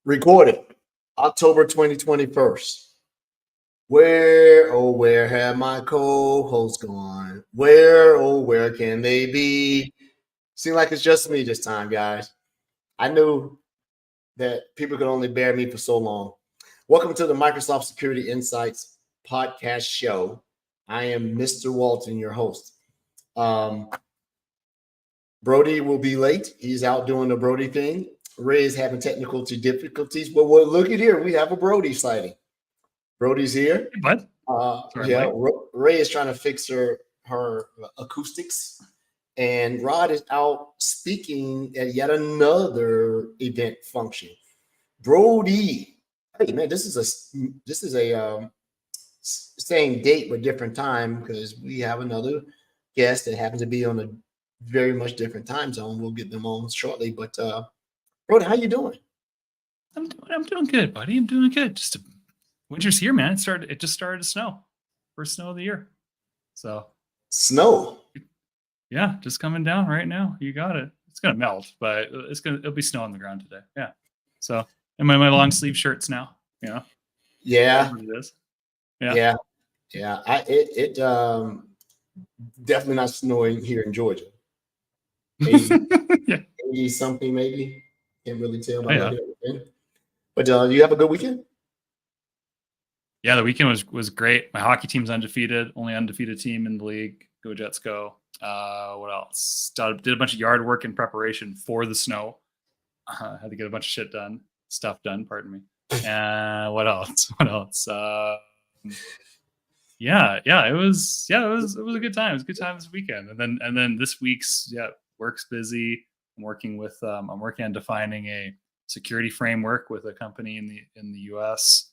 Recorded October 2021. Where have my co-hosts gone? Where can they be? Seems like it's just me this time, guys. I knew that people could only bear me for so long. Welcome to the Microsoft Security Insights podcast show. I am Mr. Walton, your host. Brody will be late. He's out doing the Brody thing. Ray is having technical difficulties, but look at here. We have a Brody sighting. Brody's here. Hey, bud. Yeah, Ray is trying to fix her acoustics, and Rod is out speaking at yet another event function. Brody, hey man, this is a same date but different time because we have another guest that happens to be on a very much different time zone. We'll get them on shortly, but Brody, how you doing? I'm doing good, buddy. I'm doing good. Winter's here, man. It just started to snow. First snow of the year. So snow. Yeah, just coming down right now. You got it. It's gonna melt, but it'll be snow on the ground today. Yeah. So and my long sleeve shirts now. Yeah. Yeah. It is. Yeah. It definitely not snowing here in Georgia. 80 something maybe. Can't really tell by that. But you have a good weekend? Yeah, the weekend was great. My hockey team's undefeated, only undefeated team in the league. Go Jets, go! What else? Did a bunch of yard work in preparation for the snow. Had to get a bunch of stuff done. Pardon me. What else? It was a good time. It was a good time this weekend, and then this week's work's busy. I'm working on defining a security framework with a company in the US.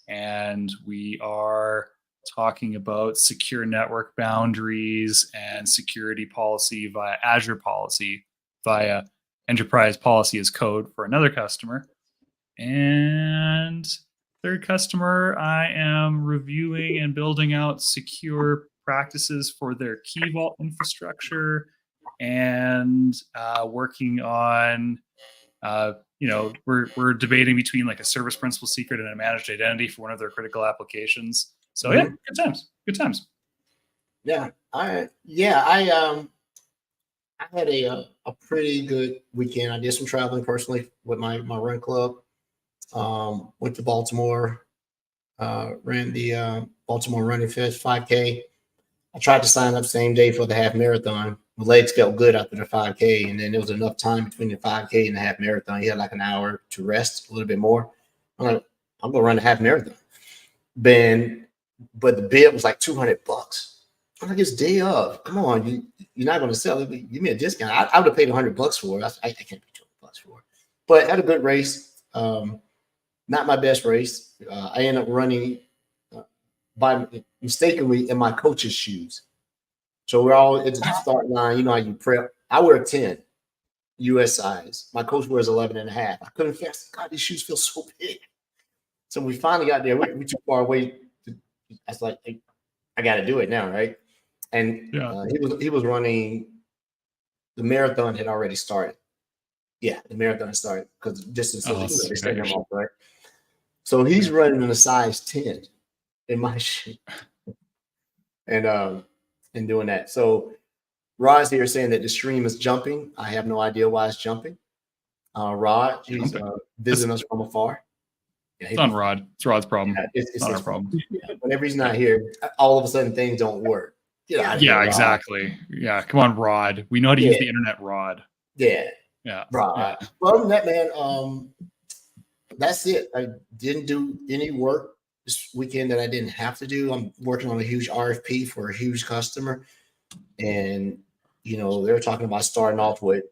And we are talking about secure network boundaries and security policy via Azure policy, via enterprise policy as code for another customer. And third customer, I am reviewing and building out secure practices for their key vault infrastructure and working on we're debating between like a service principal secret and a managed identity for one of their critical applications. So good times. Yeah, I had a pretty good weekend. I did some traveling personally with my run club. Went to Baltimore, ran the Baltimore Running Fest 5K. I tried to sign up same day for the half marathon. My legs felt good after the 5K, and then there was enough time between the 5K and the half marathon. You had like an hour to rest, a little bit more. I'm like, I'm gonna run the half marathon. But the bid was like $200. I'm like, it's day of. Come on, you're not gonna sell it. Give me a discount. I would have paid $100 for it. I can't pay $200 for it. But had a good race. Not my best race. I ended up running by mistakenly in my coach's shoes. So we're all at the start line. You know how you prep. I wear a 10 US size. My coach wears 11 and a half. I couldn't fast. God, these shoes feel so big. So we finally got there. We're too far away. I was like, hey, I got to do it now, right? And he was running. The marathon had already started. Yeah, the marathon started because distance is setting him off, right? So he's running in a size 10 in my shoe. And doing that. So Rod's here saying that the stream is jumping. I have no idea why it's jumping. Rod, he's visiting us from afar. Yeah, it's on Rod. It's Rod's problem. Yeah, it's not our problem. Whenever he's not here, all of a sudden things don't work. Yeah, exactly. Yeah, come on, Rod. We know how to use the internet, Rod. Yeah. Rod. Yeah. Well, other than that, man, that's it. I didn't do any work this weekend that I didn't have to do. I'm working on a huge RFP for a huge customer. And, they're talking about starting off with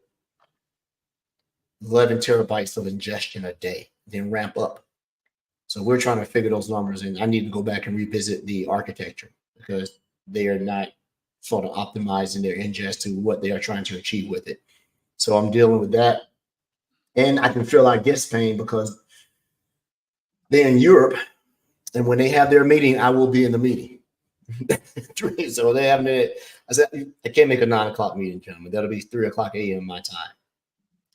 11 terabytes of ingestion a day, then ramp up. So we're trying to figure those numbers, and I need to go back and revisit the architecture because they are not sort of optimizing their ingest to what they are trying to achieve with it. So I'm dealing with that. And I can feel our guest pain because they're in Europe. And when they have their meeting, I will be in the meeting. So they have it. I said, I can't make a 9 o'clock meeting, gentlemen. That'll be 3 o'clock a.m. my time,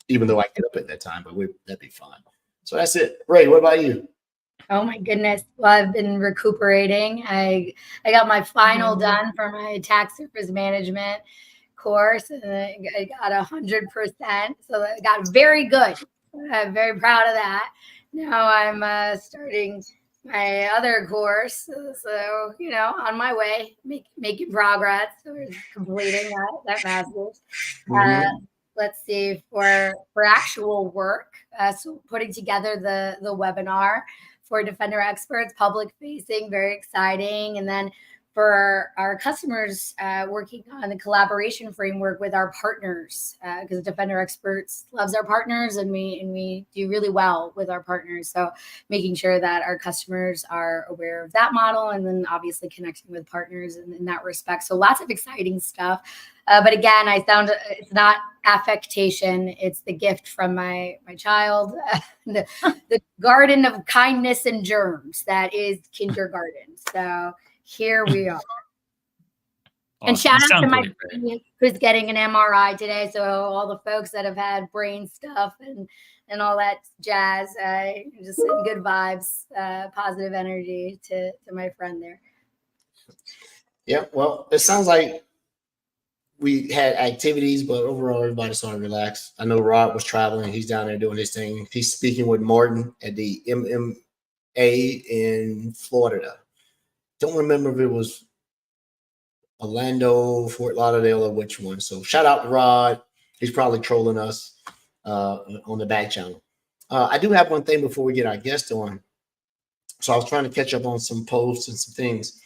even though I get up at that time, but that'd be fine. So that's it. Ray, what about you? Oh my goodness. Well, I've been recuperating. I got my final done for my tax service management course, and I got 100%. So I got very good. I'm very proud of that. Now I'm starting my other course. So, on my way, making progress towards completing that master's. Uh, let's see, for actual work. So putting together the webinar for Defender Experts, public facing, very exciting. And then for our customers, working on the collaboration framework with our partners, because Defender Experts loves our partners, and we do really well with our partners. So making sure that our customers are aware of that model, and then obviously connecting with partners in that respect. So lots of exciting stuff. But again, I found it's not affectation; it's the gift from my child, the garden of kindness and germs that is kindergarten. So here we are. Awesome. And shout out to my great. friend who's getting an MRI today. So all the folks that have had brain stuff and all that jazz, just send good vibes, positive energy to my friend there. Yeah, well, it sounds like we had activities, but overall everybody sort of relaxed. I know Rod was traveling. He's down there doing his thing. He's speaking with Martin at the MMA in Florida. Don't remember if it was Orlando, Fort Lauderdale, or which one. So shout out to Rod. He's probably trolling us on the back channel. I do have one thing before we get our guest on. So I was trying to catch up on some posts and some things.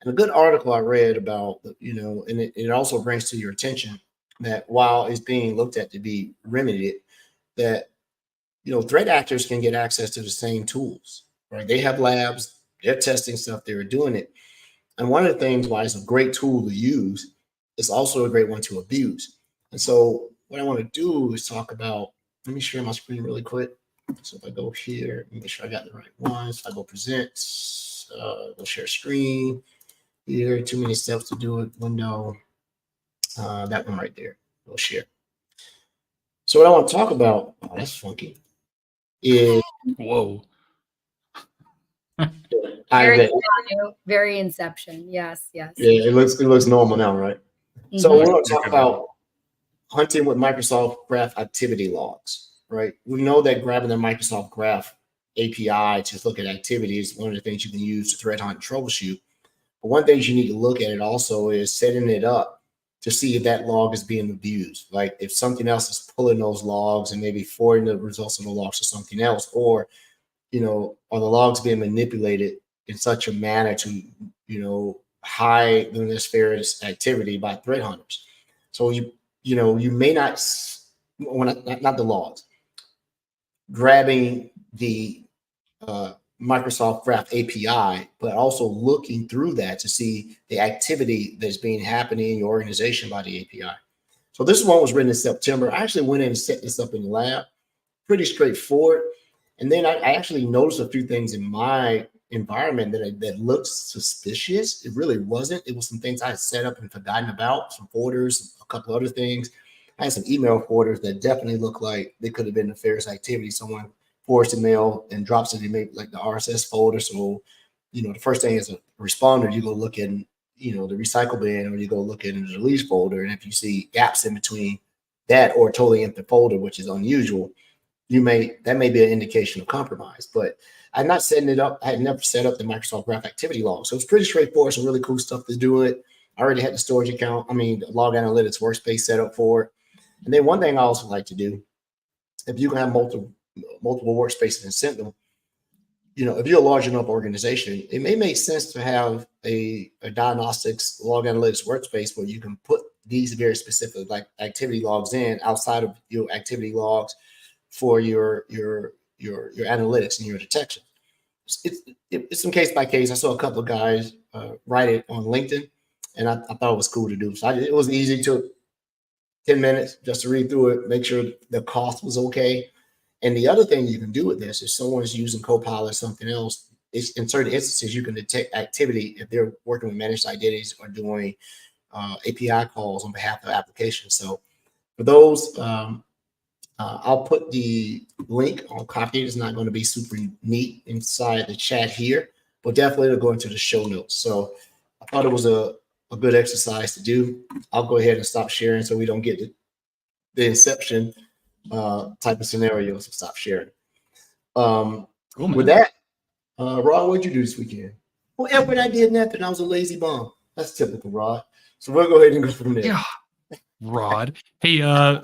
And a good article I read about, and it also brings to your attention that while it's being looked at to be remedied, that, threat actors can get access to the same tools, right? They have labs, they're testing stuff, they're doing it. And one of the things why it's a great tool to use, it's also a great one to abuse. And so what I want to do is talk about, let me share my screen really quick. So if I go here, make sure I got the right one. So I go present, go share screen. Here, too many steps to do it. Window, that one right there. We'll share. So what I want to talk about, that's funky, is whoa. Very Inception. Yes. Yeah, it looks normal now, right? Mm-hmm. So we're going to talk about hunting with Microsoft Graph activity logs, right? We know that grabbing the Microsoft Graph API to look at activity is one of the things you can use to threat hunt and troubleshoot. But one thing you need to look at it also is setting it up to see if that log is being abused. Like if something else is pulling those logs and maybe forwarding the results of the logs to something else, or, are the logs being manipulated in such a manner to, hide the nefarious activity by threat hunters. So you may not the logs, grabbing the Microsoft Graph API, but also looking through that to see the activity that's being happening in your organization by the API. So this one was written in September. I actually went in and set this up in the lab. Pretty straightforward. And then I actually noticed a few things in my environment that looked suspicious. It really wasn't. It was some things I had set up and forgotten about, some folders, a couple other things. I had some email folders that definitely looked like they could have been nefarious activity. Someone forwards the mail and drops it in maybe like the RSS folder. So, the first thing as a responder, you go look in, the recycle bin, or you go look in the release folder. And if you see gaps in between that or a totally empty folder, which is unusual, that may be an indication of compromise. But I'm not setting it up. I had never set up the Microsoft Graph activity log. So it's pretty straightforward, some really cool stuff to do it. I already had the storage account. The log analytics workspace set up for it. And then one thing I also like to do, if you can have multiple workspaces and sync them, if you're a large enough organization, it may make sense to have a diagnostics log analytics workspace where you can put these very specific like activity logs in outside of your activity logs for your analytics and your detection. It's some case by case. I saw a couple of guys write it on LinkedIn, and I thought it was cool to do. So it was easy. Took 10 minutes just to read through it, make sure the cost was okay. And the other thing you can do with this is someone's using Copilot or something else. In certain instances, you can detect activity if they're working with managed identities or doing API calls on behalf of applications. So for those I'll put the link on copy. It's not going to be super neat inside the chat here, but definitely it'll go into the show notes. So I thought it was a good exercise to do. I'll go ahead and stop sharing so we don't get the inception type of scenario. So stop sharing. Cool, man. With that, Rod, what'd you do this weekend? Well, Edward, I did nothing. I was a lazy bum. That's typical, Rod. So we'll go ahead and go from there. Yeah. Rod. Hey,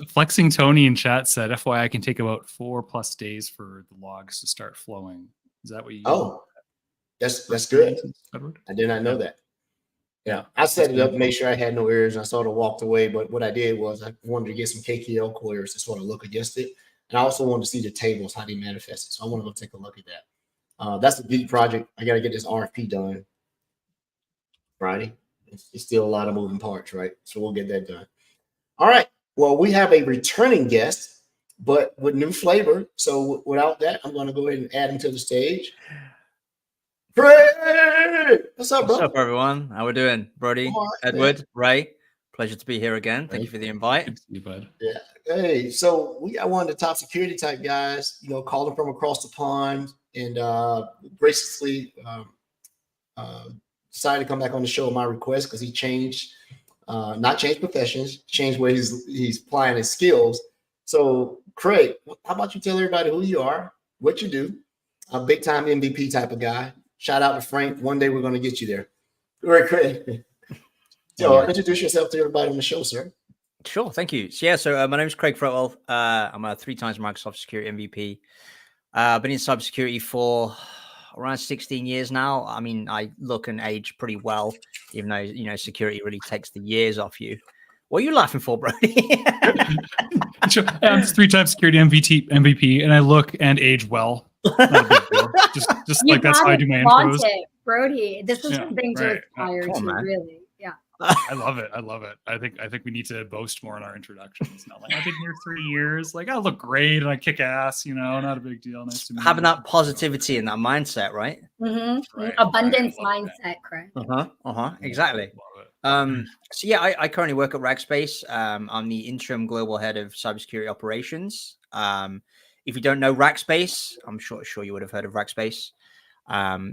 Flexing Tony in chat said, FYI, can take about 4+ days for the logs to start flowing. Is that what you? Oh, that's good. Edward? I did not know that. Yeah, I set it up, make sure I had no errors, and I sort of walked away. But what I did was I wanted to get some KKL queries to sort of look against it, and I also wanted to see the tables, how they manifested. So I want to go take a look at that. That's a big project. I got to get this RFP done Friday. It's still a lot of moving parts, right? So we'll get that done. All right. Well, we have a returning guest, but with new flavor. So without that, I'm going to go ahead and add him to the stage. Craig! What's up, bro? What's up, everyone? How we doing? Brody, All right, Edward, man. Ray, pleasure to be here again. Thank you for the invite. Good to see you, bud. Yeah. Hey, so we got one of the top security type guys, calling from across the pond and graciously decided to come back on the show at my request because he changed, not changed professions, changed where he's applying his skills. So, Craig, how about you tell everybody who you are, what you do, a big time MVP type of guy. Shout out to Frank. One day we're going to get you there. All right, Craig. So introduce yourself to everybody on the show, sir. Sure, thank you. So my name is Craig Fretwell. I'm a 3-time Microsoft Security MVP. I've been in cybersecurity for around 16 years now. I mean, I look and age pretty well, even though, security really takes the years off you. What are you laughing for, Brody? I'm 3-time security MVP, and I look and age well. Not a big deal. Just like that's how I do my intros. Brody, this is something to aspire to, man. really. Yeah. I love it. I think we need to boast more in our introductions. Not like I've been here 3 years. Like I look great and I kick ass. Not a big deal. Nice to meet Having you. that positivity and that mindset, right? Mm-hmm. Right, Abundance right. mindset, Craig. Exactly. Love it. So yeah, I currently work at Rackspace. I'm the interim global head of cybersecurity operations. If you don't know Rackspace, I'm sure you would have heard of Rackspace.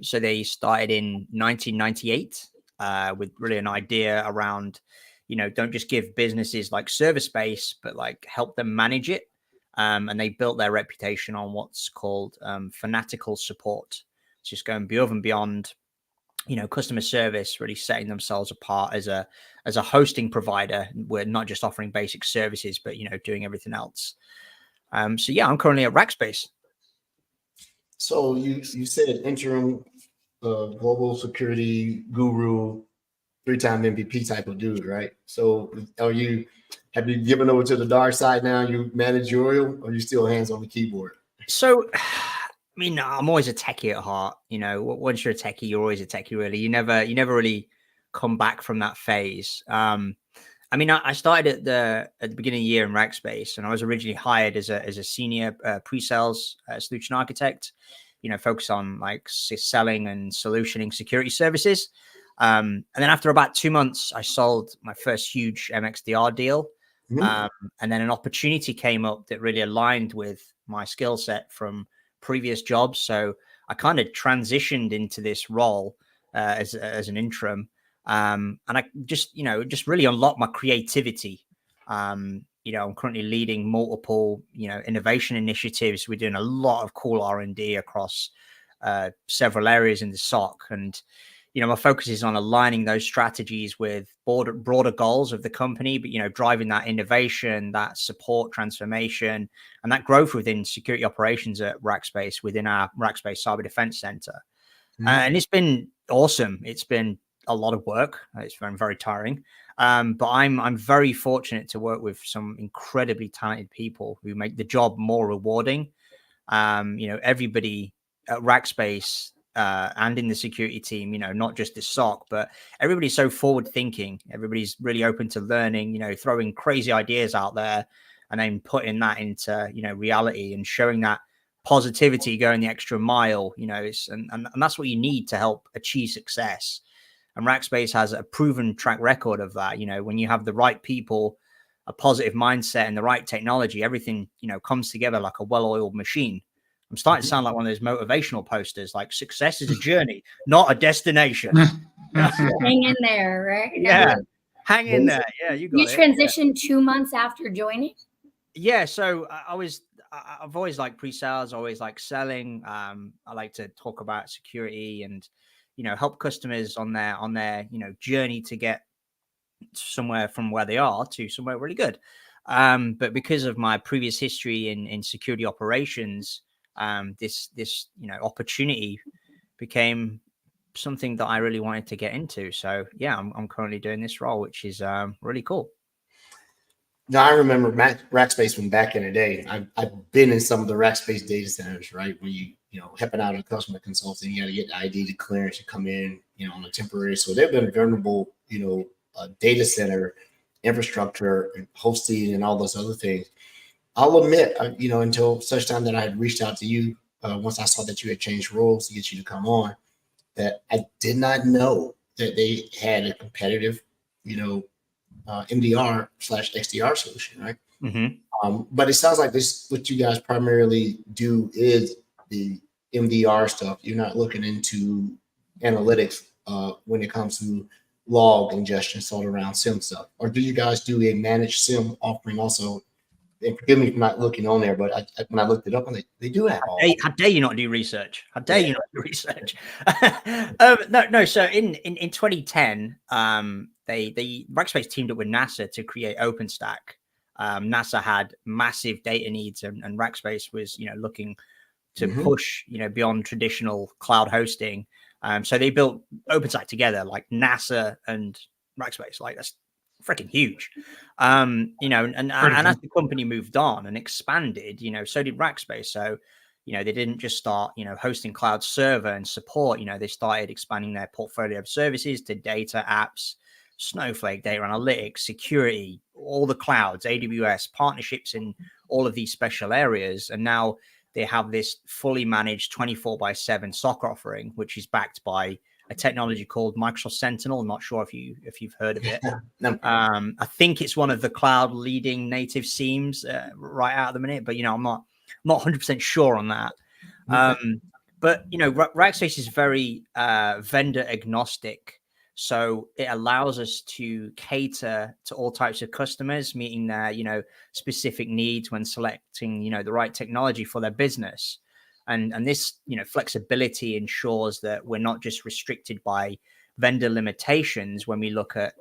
So they started in 1998 with really an idea around, don't just give businesses like service space, but like help them manage it. And they built their reputation on what's called fanatical support. It's just going above and beyond, customer service, really setting themselves apart as a hosting provider. We're not just offering basic services, but doing everything else. So yeah, I'm currently at Rackspace. So you said interim global security guru, 3-time MVP type of dude, right? So have you given over to the dark side now? You managerial, or you still hands on the keyboard? So, I mean, I'm always a techie at heart. Once you're a techie, you're always a techie. Really, you never really come back from that phase. I mean, I started at the beginning of the year in Rackspace, and I was originally hired as a senior pre-sales solution architect. Focus on like selling and solutioning security services. And then after about 2 months, I sold my first huge MXDR deal. And then an opportunity came up that really aligned with my skill set from previous jobs. So I kind of transitioned into this role as an interim. And I just really unlocked my creativity. I'm currently leading multiple, innovation initiatives. We're doing a lot of cool R&D across several areas in the SOC. And, my focus is on aligning those strategies with broader goals of the company, but, driving that innovation, that support transformation, and that growth within security operations at Rackspace within our Rackspace Cyber Defense Center. And it's been awesome. It's been a lot of work. It's been very tiring. But I'm very fortunate to work with some incredibly talented people who make the job more rewarding. Everybody at Rackspace and in the security team, not just the SOC, but everybody's so forward thinking. Everybody's really open to learning, throwing crazy ideas out there and then putting that into, reality and showing that positivity, going the extra mile, and that's what you need to help achieve success. And Rackspace has a proven track record of that. When you have the right people a positive mindset and the right technology, everything, comes together like a well-oiled machine. I'm starting to sound like one of those motivational posters, like success is a journey, not a destination. Hang in there, right? Yeah. Hang in there. Yeah, you got You it. transitioned 2 months after joining? Yeah, so I've always liked pre-sales, always like selling. I like to talk about security and, help customers on their, journey to get somewhere from where they are to somewhere really good. But because of my previous history in security operations, this opportunity became something that I really wanted to get into. So yeah, I'm currently doing this role, which is really cool. Now, I remember Rackspace from back in the day. I've been in some of the Rackspace data centers, right? When helping out a customer consulting, you got to get the ID to clearance to come in, on a temporary. So they've been vulnerable, data center infrastructure and hosting and all those other things. I'll admit, until such time that I had reached out to you, once I saw that you had changed roles to get you to come on, that I did not know that they had a competitive, MDR/XDR solution, right? Mm-hmm. But it sounds like what you guys primarily do is the MDR stuff. You're not looking into analytics when it comes to log ingestion sold around SIM stuff, or do you guys do a managed SIM offering also? And forgive me for not looking on there, but when I looked it up, they do have all. How dare you not do research? How dare you not do research? No. So in 2010, the Rackspace teamed up with NASA to create OpenStack. NASA had massive data needs, and Rackspace was, looking to push, beyond traditional cloud hosting. So they built OpenStack together, like NASA and Rackspace. Like that's freaking huge. And as the company moved on and expanded, so did Rackspace. So, they didn't just start, hosting cloud server and support, they started expanding their portfolio of services to data, apps, Snowflake, data analytics, security, all the clouds, AWS, partnerships in all of these special areas. And now they have this fully managed 24/7 SOC offering, which is backed by a technology called Microsoft Sentinel. I'm not sure if you've heard of it. No. I think it's one of the cloud leading native SIEMs right out of the minute, but I'm not 100% sure on that. But Rackspace is very vendor agnostic, so it allows us to cater to all types of customers, meeting their specific needs when selecting the right technology for their business. And this, flexibility ensures that we're not just restricted by vendor limitations when we look at,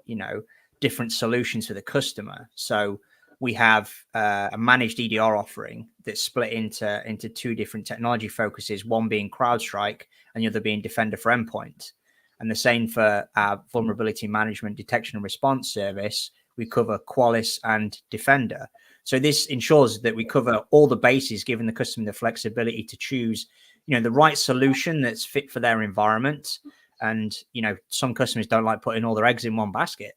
different solutions for the customer. So we have a managed EDR offering that's split into two different technology focuses, one being CrowdStrike and the other being Defender for Endpoint. And the same for our vulnerability management detection and response service. We cover Qualys and Defender. So this ensures that we cover all the bases, giving the customer the flexibility to choose, the right solution that's fit for their environment. And, some customers don't like putting all their eggs in one basket.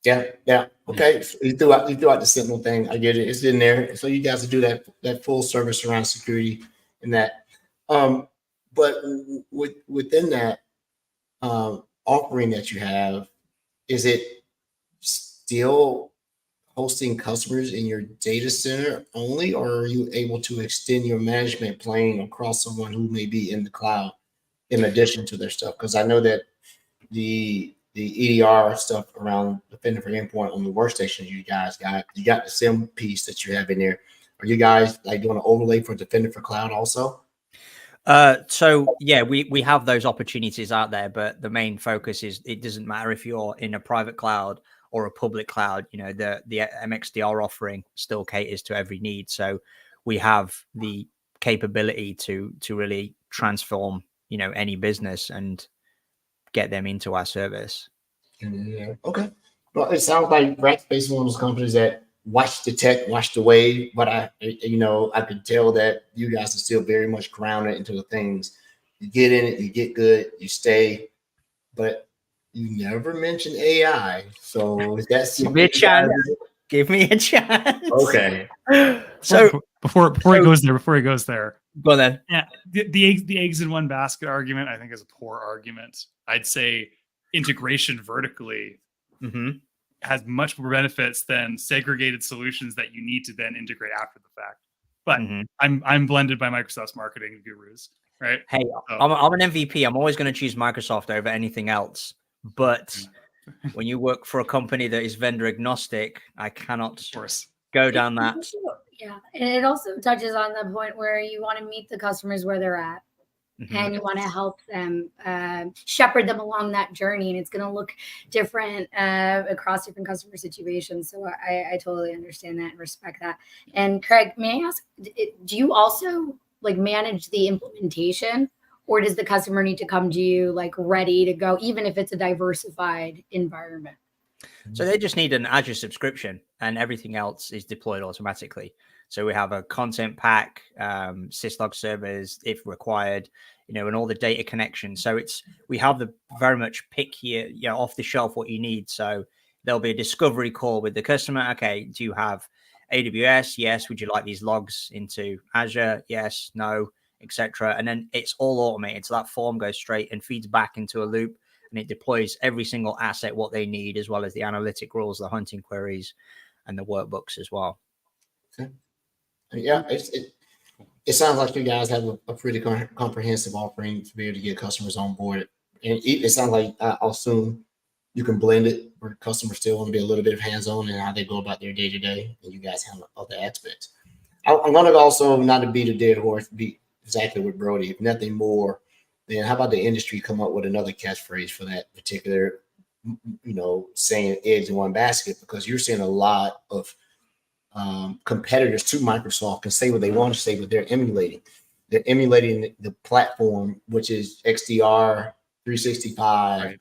Yeah. Okay. So you threw out the Sentinel thing. I get it. It's in there. So you guys do that full service around security and that. But within that offering that you have, is it still hosting customers in your data center only, or are you able to extend your management plane across someone who may be in the cloud in addition to their stuff? Because I know that the EDR stuff around Defender for Endpoint on the workstations you got the SIM piece that you have in there. Are you guys like doing an overlay for Defender for Cloud also? So yeah, we have those opportunities out there, but the main focus is it doesn't matter if you're in a private cloud or a public cloud. The MXDR offering still caters to every need. So we have the capability to really transform any business and get them into our service. Yeah. Okay. Well, it sounds like Rackspace is one of those companies that watch the tech, watch the wave, but I could tell that you guys are still very much grounded into the things. You get in it, you get good, you stay, but you never mention AI. So is that Give me a chance. Give me a chance. Okay. So before he goes there, go then. Yeah, the eggs in one basket argument, I think, is a poor argument. I'd say integration vertically has much more benefits than segregated solutions that you need to then integrate after the fact. But I'm blended by Microsoft's marketing gurus, right? Hey, So, I'm an MVP. I'm always going to choose Microsoft over anything else. But when you work for a company that is vendor agnostic, I cannot of course. go down that. Yeah, and it also touches on the point where you want to meet the customers where they're at. And you want to help them shepherd them along that journey, and it's going to look different across different customer situations. So I totally understand that and respect that. And Craig, may I ask, do you also like manage the implementation, or does the customer need to come to you like ready to go, even if it's a diversified environment? So they just need an Azure subscription, and everything else is deployed automatically. So we have a content pack, syslog servers if required, and all the data connections. So we have the very much pick here, off the shelf what you need. So there'll be a discovery call with the customer. Okay, do you have AWS? Yes. Would you like these logs into Azure? Yes, no, etc. And then it's all automated. So that form goes straight and feeds back into a loop, and it deploys every single asset, what they need, as well as the analytic rules, the hunting queries, and the workbooks as well. Okay. Yeah, it sounds like you guys have a pretty comprehensive offering to be able to get customers on board. And it sounds like I'll assume you can blend it where customers still want to be a little bit of hands-on in how they go about their day-to-day, and you guys handle other aspects. I'm going to also, not to beat a dead horse, be exactly with Brody, if nothing more, then how about the industry come up with another catchphrase for that particular, saying eggs in one basket, because you're seeing a lot of competitors to Microsoft can say what they want to say, but they're emulating. They're emulating the platform, which is XDR 365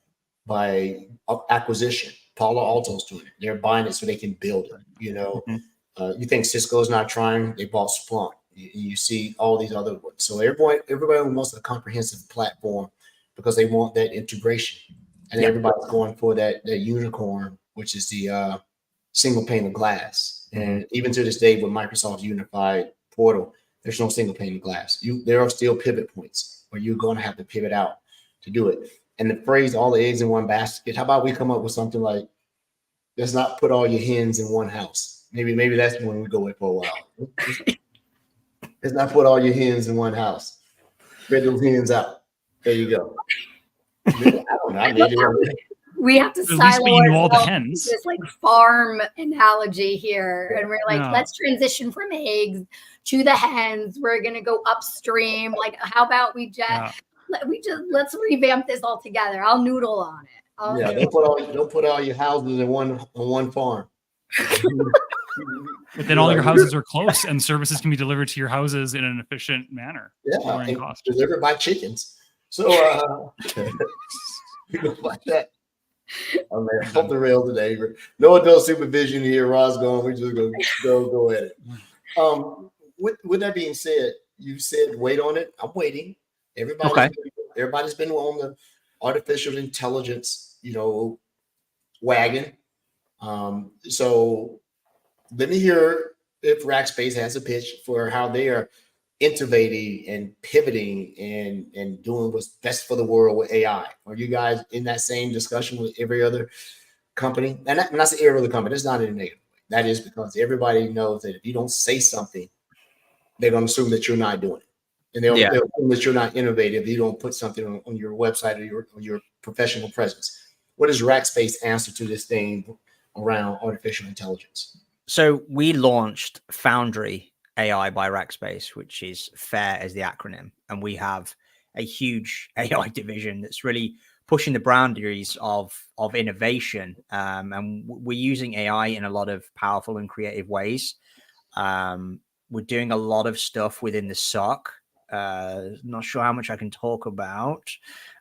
by acquisition. Palo Alto's doing it. They're buying it so they can build it. You think Cisco's not trying? They bought Splunk. You see all these other ones. So everybody wants a comprehensive platform because they want that integration, and everybody's going for that unicorn, which is the single pane of glass. And even to this day, with Microsoft's unified portal, there's no single pane of glass. There are still pivot points where you're going to have to pivot out to do it. And the phrase "all the eggs in one basket," how about we come up with something like, "Let's not put all your hens in one house." Maybe that's when we go with for a while. Let's not put all your hens in one house. Spread those hens out. There you go. I don't know. We have to silo all the hens. This like farm analogy here, and we're like, let's transition from eggs to the hens. We're gonna go upstream. Like, how about let's revamp this all together. I'll noodle on it. Don't put all your houses in one farm. But then all your houses are close, and services can be delivered to your houses in an efficient manner. Yeah, and cost. Delivered by chickens. So you go like that. I mean, off the rail today. No adult supervision here. Rod's gone. We're just gonna go at it. With that being said, you said wait on it. I'm waiting. Everybody's been on the artificial intelligence, wagon. So let me hear if Rackspace has a pitch for how they are innovating and pivoting and doing what's best for the world with AI. Are you guys in that same discussion with every other company? And when I say every other company, it's not in a negative way. That is because everybody knows that if you don't say something, they're going to assume that you're not doing it. And they'll assume that you're not innovative if you don't put something on your website or your professional presence. What is Rackspace answer to this thing around artificial intelligence? So we launched Foundry AI by Rackspace, which is FAIR as the acronym. And we have a huge AI division that's really pushing the boundaries of innovation. And we're using AI in a lot of powerful and creative ways. We're doing a lot of stuff within the SOC. Not sure how much I can talk about,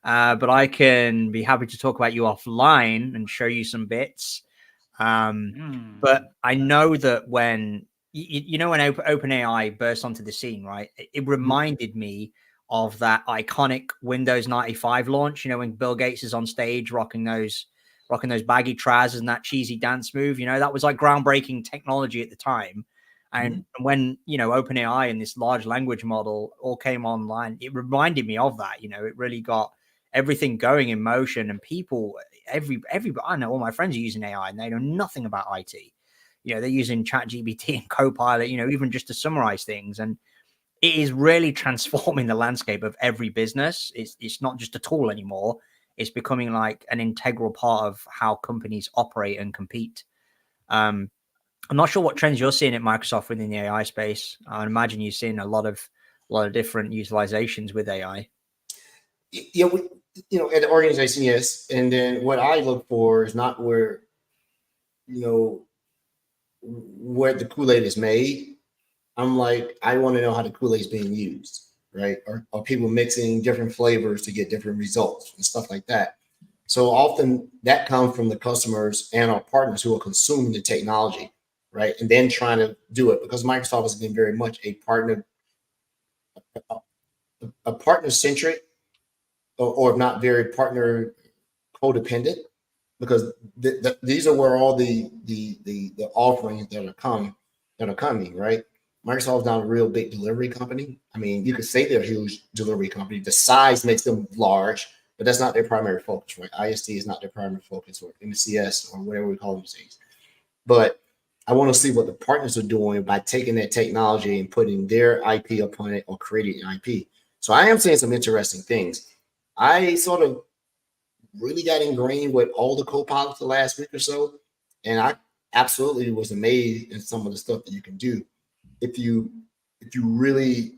but I can be happy to talk about you offline and show you some bits. But I know that when when OpenAI burst onto the scene, right, it reminded me of that iconic Windows 95 launch, when Bill Gates is on stage rocking those baggy trousers and that cheesy dance move. That was like groundbreaking technology at the time. And when, OpenAI and this large language model all came online, it reminded me of that. It really got everything going in motion, and people, everybody, I know all my friends are using AI and they know nothing about IT. You know, they're using ChatGPT and Copilot, you know, even just to summarize things. And it is really transforming the landscape of every business. It's not just a tool anymore. It's becoming like an integral part of how companies operate and compete. I'm not sure what trends you're seeing at Microsoft within the AI space. I imagine you're seeing a lot of different utilizations with AI. Yeah, at the organization, yes. And then what I look for is not where, where the Kool-Aid is made. I'm like, I want to know how the Kool-Aid is being used, right? Are people mixing different flavors to get different results and stuff like that? So often that comes from the customers and our partners who are consuming the technology, right? And then trying to do it, because Microsoft has been very much a partner centric, or if not very partner codependent, because these are where all the offerings that are coming, right? Microsoft's not a real big delivery company. I mean, you could say they're a huge delivery company. The size makes them large, but that's not their primary focus, right? IST is not their primary focus, or MCS, or whatever we call them these. But I want to see what the partners are doing by taking that technology and putting their IP upon it, or creating an IP. So I am seeing some interesting things. I sort of really got ingrained with all the co-pilots the last week or so, and I absolutely was amazed in some of the stuff that you can do if you really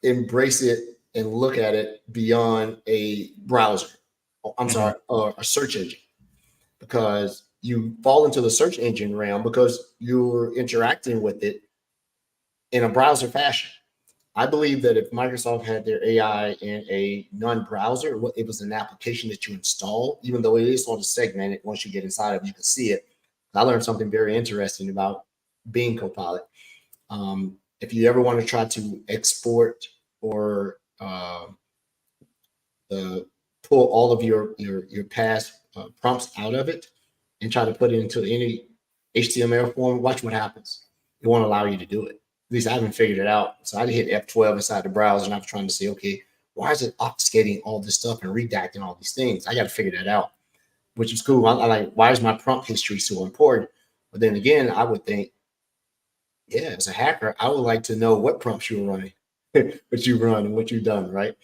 embrace it and look at it beyond a browser. I'm sorry, a search engine, because you fall into the search engine realm because you're interacting with it in a browser fashion. I believe that if Microsoft had their AI in a non-browser, it was an application that you install, even though it is sort of segmented. Once you get inside of it, you can see it. I learned something very interesting about Bing Copilot. If you ever want to try to export or pull all of your past prompts out of it and try to put it into any HTML form, watch what happens. It won't allow you to do it. At least I haven't figured it out. So I hit F12 inside the browser, and I was trying to say, okay, why is it obfuscating all this stuff and redacting all these things? I got to figure that out, which is cool. I like, why is my prompt history so important? But then again, I would think, yeah, as a hacker, I would like to know what prompts you're running, what you run and what you've done, right?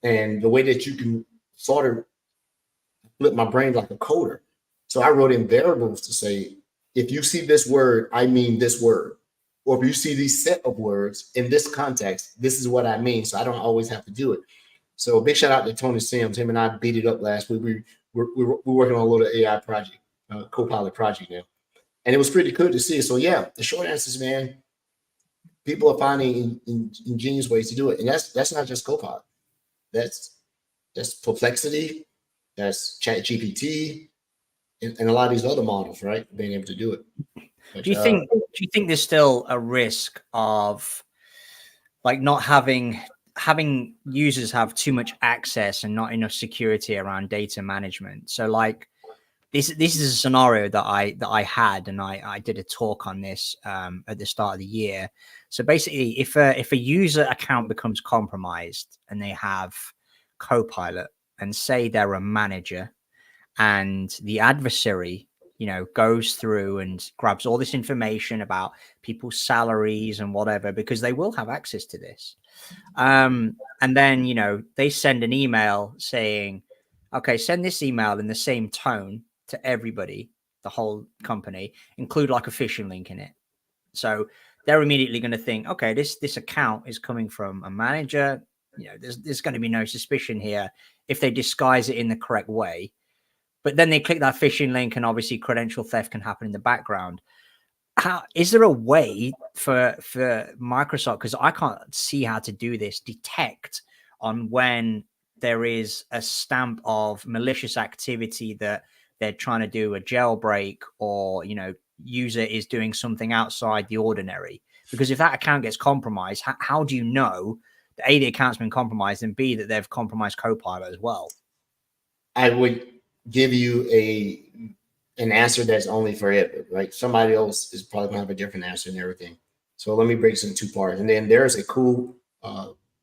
And the way that you can sort of flip my brain like a coder. So I wrote in variables to say, if you see this word, I mean this word. Or if you see these set of words in this context, this is what I mean. So I don't always have to do it. So big shout out to Tony Sims. Him and I beat it up last week. We're working on a little AI project, Copilot project now. And it was pretty good to see. So yeah, the short answer is, man, people are finding ingenious ways to do it. And that's not just Copilot. That's Perplexity, that's ChatGPT, and a lot of these other models, right? Being able to do it. But, do you think there's still a risk of like not having users have too much access and not enough security around data management? So like this is a scenario that I had, and I did a talk on this at the start of the year. So basically, if a user account becomes compromised and they have Copilot, and say they're a manager, and the adversary, goes through and grabs all this information about people's salaries and whatever, because they will have access to this. And then, they send an email saying, okay, send this email in the same tone to everybody, the whole company, include like a phishing link in it. So they're immediately going to think, okay, this account is coming from a manager. There's going to be no suspicion here if they disguise it in the correct way. But then they click that phishing link, and obviously credential theft can happen in the background. Is there a way for Microsoft, because I can't see how to do this, detect on when there is a stamp of malicious activity that they're trying to do a jailbreak, or user is doing something outside the ordinary? Because if that account gets compromised, how do you know that A, the account's been compromised, and B, that they've compromised Copilot as well? I would give you an answer that's only for it, right? Somebody else is probably gonna have a different answer and everything. So let me break this into two parts. And then there's a cool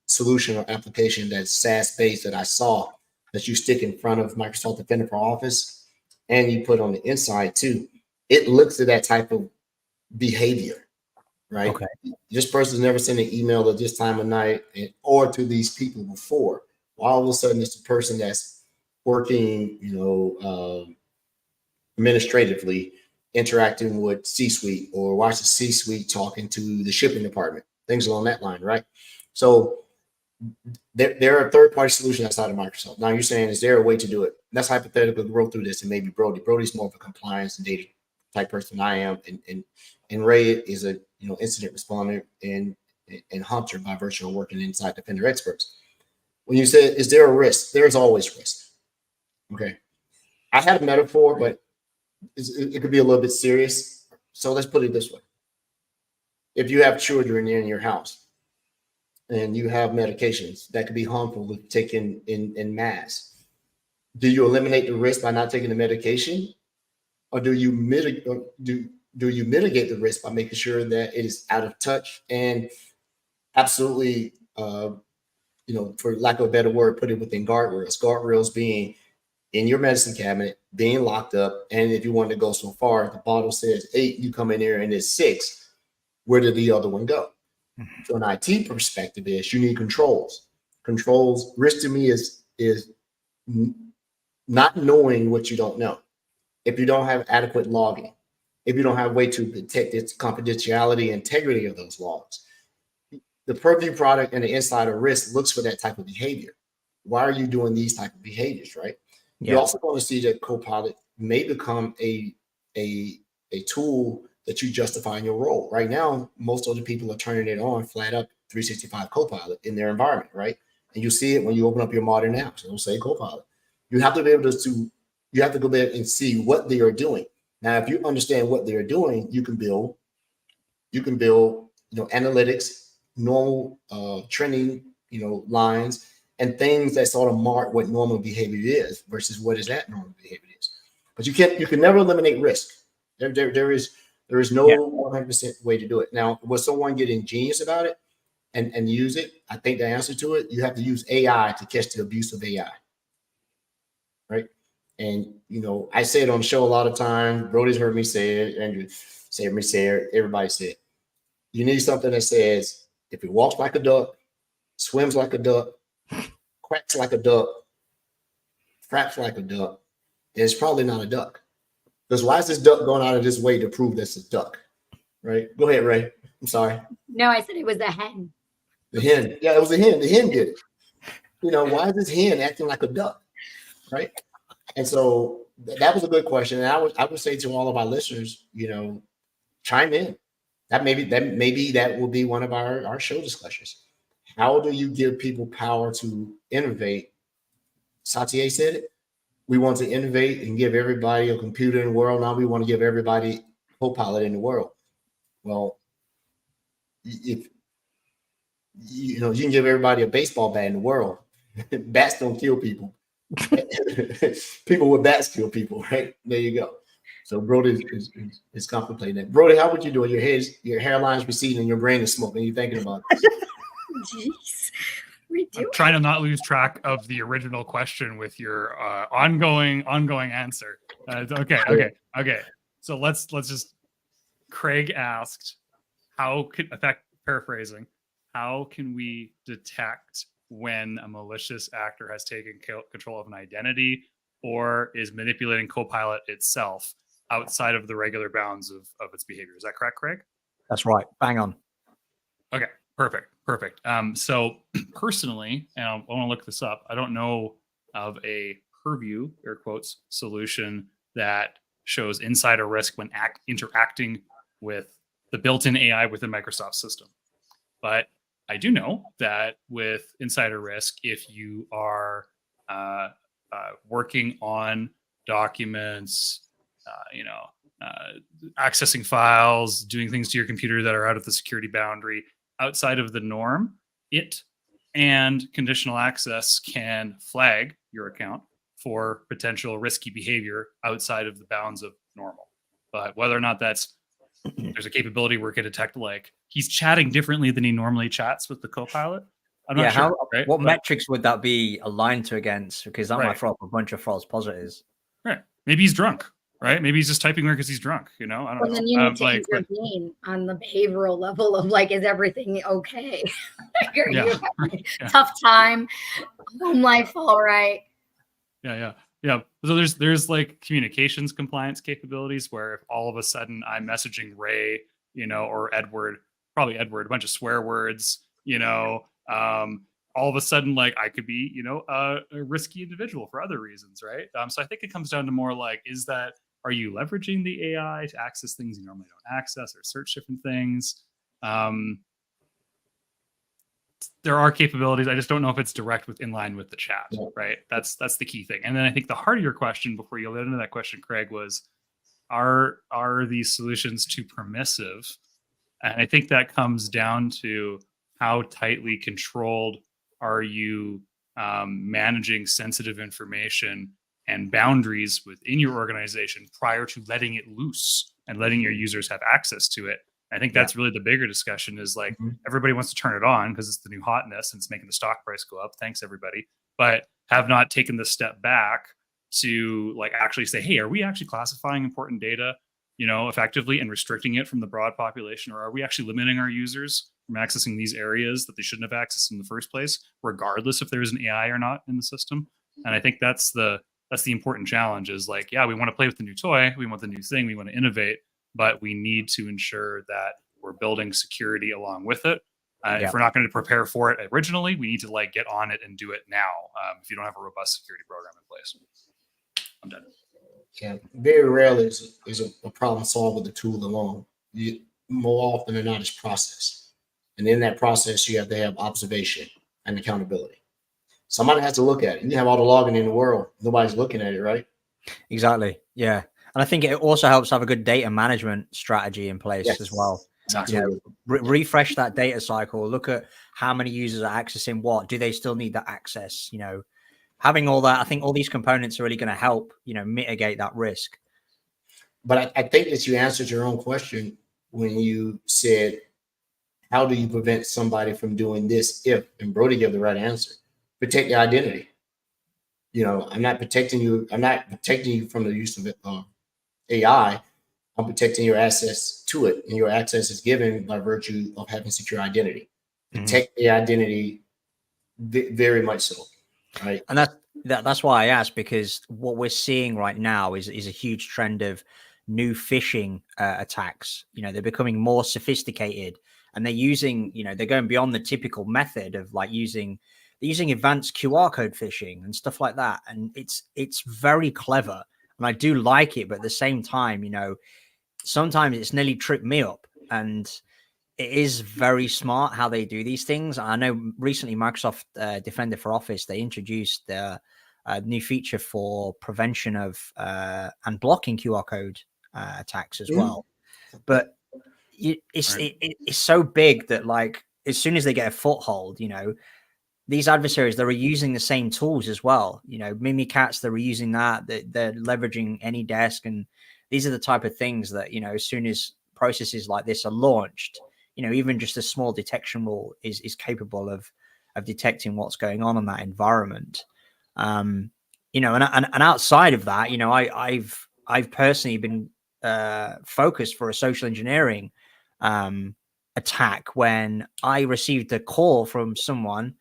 solution or application that's SaaS based that I saw. that you stick in front of Microsoft Defender for Office and you put on the inside too, it looks at that type of behavior, right? Okay. This person's never sent an email at this time of night or to these people before. All of a sudden, it's a person that's working, administratively, interacting with C-suite, or watch the C-suite talking to the shipping department, things along that line, right? So there are third-party solutions outside of Microsoft. Now you're saying, is there a way to do it? That's hypothetical. Go through this, and maybe Brody. Brody's more of a compliance and data type person than I am, and Ray is a incident responder and hunter by virtue of working inside Defender Experts. When you say, is there a risk? There's always risk. Okay, I had a metaphor, but it could be a little bit serious. So let's put it this way: if you have children in your house and you have medications that could be harmful if taken in mass, do you eliminate the risk by not taking the medication, or do you mitigate the risk by making sure that it is out of touch and absolutely, for lack of a better word, put it within guardrails? Guardrails being in your medicine cabinet, being locked up, and if you want to go so far, the bottle says 8, you come in here and it's 6. Where did the other one go? So an IT perspective is you need controls. Controls, risk to me is not knowing what you don't know. If you don't have adequate logging, if you don't have a way to protect its confidentiality and integrity of those logs, the Purview product and the Insider Risk looks for that type of behavior. Why are you doing these type of behaviors, right? Yeah. You're also going to see that Copilot may become a tool that you justify in your role. Right now, most other people are turning it on flat up 365 Copilot in their environment, right? And you see it when you open up your modern apps. It'll say Copilot. You have to be able to you have to go back and see what they are doing. Now, if you understand what they're doing, you can build, analytics, normal trending, lines, and things that sort of mark what normal behavior is versus what is that normal behavior is. But you can never eliminate risk. There is no 100% way to do it. Now, will someone get ingenious about it and use it? I think the answer to it, you have to use AI to catch the abuse of AI, right? And I say it on the show a lot of times. Brody's heard me say it, Andrew say it, everybody say it. You need something that says, if it walks like a duck, swims like a duck, quacks like a duck, fraps like a duck, then it's probably not a duck. Because why is this duck going out of this way to prove this is a duck? Right? Go ahead, Ray. I'm sorry. No, I said it was a hen. The hen. Yeah, it was a hen. The hen did it. Why is this hen acting like a duck? Right? And so that was a good question. And I would say to all of our listeners, chime in. Maybe that will be one of our show discussions. How do you give people power to innovate? Satya said it. We want to innovate and give everybody a computer in the world. Now we want to give everybody Copilot in the world. Well, if you can give everybody a baseball bat in the world. Bats don't kill people. People with bats kill people, right? There you go. So Brody is contemplating that. Brody, how would you do it? Your hairline's receding and your brain is smoking. You're thinking about this. Jeez. I'm trying to not lose track of the original question with your ongoing answer. Okay. So let's just. Craig asked, paraphrasing, how can we detect when a malicious actor has taken control of an identity or is manipulating Copilot itself outside of the regular bounds of its behavior? Is that correct, Craig? That's right. Bang on. Okay, perfect. So personally, and I want to look this up, I don't know of a Purview, air quotes, solution that shows insider risk when interacting with the built-in AI within Microsoft system. But I do know that with insider risk, if you are working on documents, accessing files, doing things to your computer that are out of the security boundary, outside of the norm, it and conditional access can flag your account for potential risky behavior outside of the bounds of normal. But whether or not there's a capability where it can detect, like, he's chatting differently than he normally chats with the Copilot, I'm not sure. Right? What But- metrics would that be aligned to against? Because that might Right. throw up a bunch of false positives. Right. Maybe he's drunk. Right. Maybe he's just typing weird because he's drunk. You know. I don't Well, know. then you need to Like, but- intervene on the behavioral level of like, is everything okay? Like, are Yeah, you having right, a yeah. tough time? Home life all right? Yeah. So there's like communications compliance capabilities where if all of a sudden I'm messaging Ray, you know, or Edward, probably Edward, a bunch of swear words, you know, all of a sudden, like I could be, you know, a risky individual for other reasons, right? So I think it comes down to more like, are you leveraging the AI to access things you normally don't access or search different things? There are capabilities. I just don't know if it's direct in line with the chat, Yeah. right? That's the key thing. And then I think the heart of your question, before you get into that question, Craig, was are these solutions too permissive? And I think that comes down to how tightly controlled are you managing sensitive information and boundaries within your organization prior to letting it loose and letting your users have access to it. I think that's really the bigger discussion is like everybody wants to turn it on because it's the new hotness and it's making the stock price go up. Thanks everybody. But have not taken the step back to like actually say, hey, are we actually classifying important data, you know, effectively and restricting it from the broad population? Or are we actually limiting our users from accessing these areas that they shouldn't have accessed in the first place, regardless if there's an AI or not in the system? And I think that's the important challenge is like, yeah, we want to play with the new toy. We want the new thing. We want to innovate, but we need to ensure that we're building security along with it. If we're not going to prepare for it originally, we need to like get on it and do it now. If you don't have a robust security program in place. I'm done. Yeah, very rarely is a problem solved with a tool alone. More often than not, it's process. And in that process, you have to have observation and accountability. Somebody has to look at it. You have all the logging in the world. Nobody's looking at it, right? Exactly. Yeah. And I think it also helps have a good data management strategy in place as well. Exactly. You know, refresh that data cycle, look at how many users are accessing what, do they still need that access? You know, having all that, I think all these components are really going to help, you know, mitigate that risk. But I think that you answered your own question when you said, how do you prevent somebody from doing this if, and Brody gave the right answer, protect your identity. You know, I'm not protecting you from the use of AI. I'm protecting your access to it, and your access is given by virtue of having secure identity. Protect the identity very much so, right? And that's why I asked, because what we're seeing right now is a huge trend of new phishing attacks. You know, they're becoming more sophisticated, and they're using, you know, they're going beyond the typical method of like using advanced QR code phishing and stuff like that. And it's very clever, and I do like it, but at the same time, you know, sometimes it's nearly tripped me up. And it is very smart how they do these things. I know recently Microsoft Defender for Office, they introduced a new feature for prevention of and blocking QR code attacks as well. But it's so big that like as soon as they get a foothold, you know, these adversaries, they're using the same tools as well. You know, Mimikatz, they're using that. They're leveraging AnyDesk, and these are the type of things that, you know, as soon as processes like this are launched, you know, even just a small detection rule is capable of detecting what's going on in that environment. You know, and outside of that, you know, I've personally been focused for a social engineering attack when I received a call from someone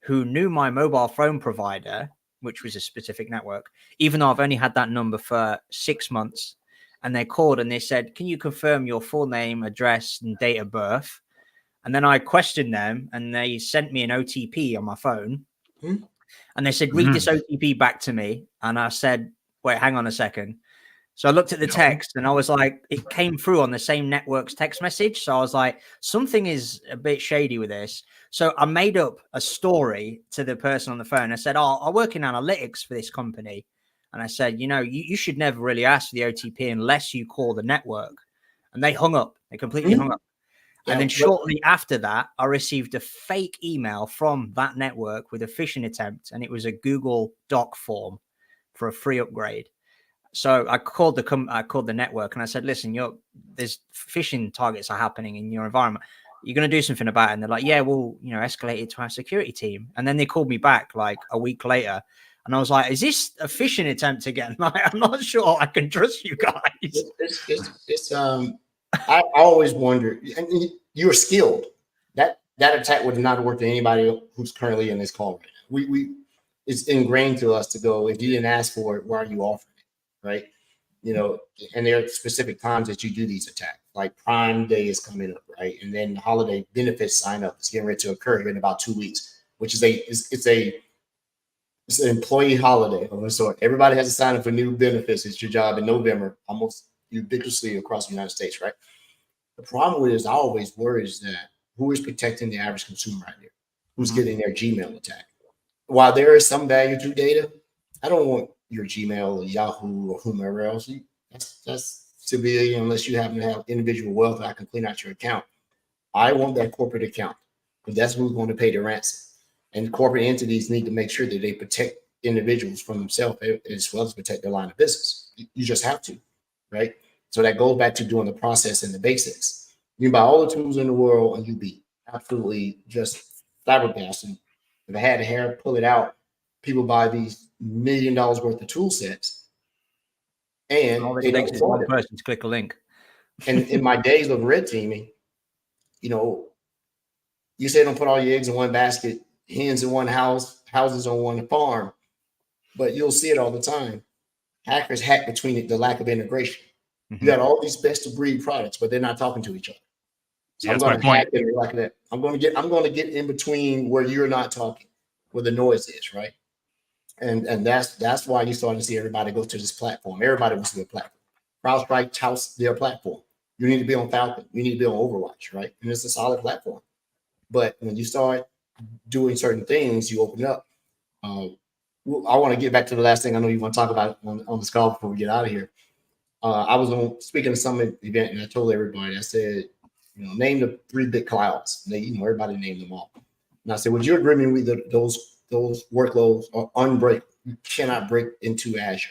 who knew my mobile phone provider, which was a specific network, even though I've only had that number for 6 months. And they called and they said, can you confirm your full name, address, and date of birth? And then I questioned them, and they sent me an OTP on my phone. And they said, read this OTP back to me. And I said, wait, hang on a second. So I looked at the text, and I was like, it came through on the same network's text message. So I was like, something is a bit shady with this. So I made up a story to the person on the phone. I said, I work in analytics for this company. And I said, you know, you should never really ask for the OTP unless you call the network. And they hung up. They completely hung up. And then shortly after that, I received a fake email from that network with a phishing attempt. And it was a Google Doc form for a free upgrade. So I called the network and I said, listen, there's phishing targets are happening in your environment. you're going to do something about it. And they're like, yeah, we'll, you know, escalate it to our security team. And then they called me back like a week later. And I was like, is this a phishing attempt again? Like, I'm not sure I can trust you guys. I always wonder, and you're skilled. That attack would not have worked to anybody who's currently in this call right now. It's ingrained to us to go, if you didn't ask for it, why are you offering it? Right. You know, and there are specific times that you do these attacks, like Prime Day is coming up, right? And then the holiday benefits sign up is getting ready to occur here in about 2 weeks, which is it's an employee holiday of a sort. Everybody has to sign up for new benefits. It's your job in November, almost ubiquitously across the United States, right? The problem with it is I always worry is that who is protecting the average consumer out there? Who's getting their Gmail attack? While there is some value to data, I don't want your Gmail or Yahoo or whomever else. That's civilian unless you happen to have individual wealth that I can clean out your account. I want that corporate account, because that's who's going to pay the ransom. And corporate entities need to make sure that they protect individuals from themselves as well as protect their line of business. You just have to, right? So that goes back to doing the process and the basics. You can buy all the tools in the world and you be absolutely just flabbergasted. If I had a hair, pull it out. People buy these $1 million worth of tool sets, and all they it don't takes is one afford it. person to click a link. And in my days of red teaming, you know, you say don't put all your eggs in one basket, hens in one house, houses on one farm, but you'll see it all the time. Hackers hack between the lack of integration. You got all these best of breed products, but they're not talking to each other. So I'm going to hack it like that. I'm going to get in between where you're not talking, where the noise is, right? And that's why you starting to see everybody go to this platform. Everybody wants to be a platform. CrowdStrike touts their platform. You need to be on Falcon. You need to be on Overwatch, right? And it's a solid platform. But when you start doing certain things, you open up. I want to get back to the last thing I know you want to talk about on this call before we get out of here. I was on speaking of some event, and I told everybody, I said, you know, name the 3 big clouds. They, you know, everybody named them all. And I said, would you agree with me that those workloads are unbreakable? You cannot break into Azure.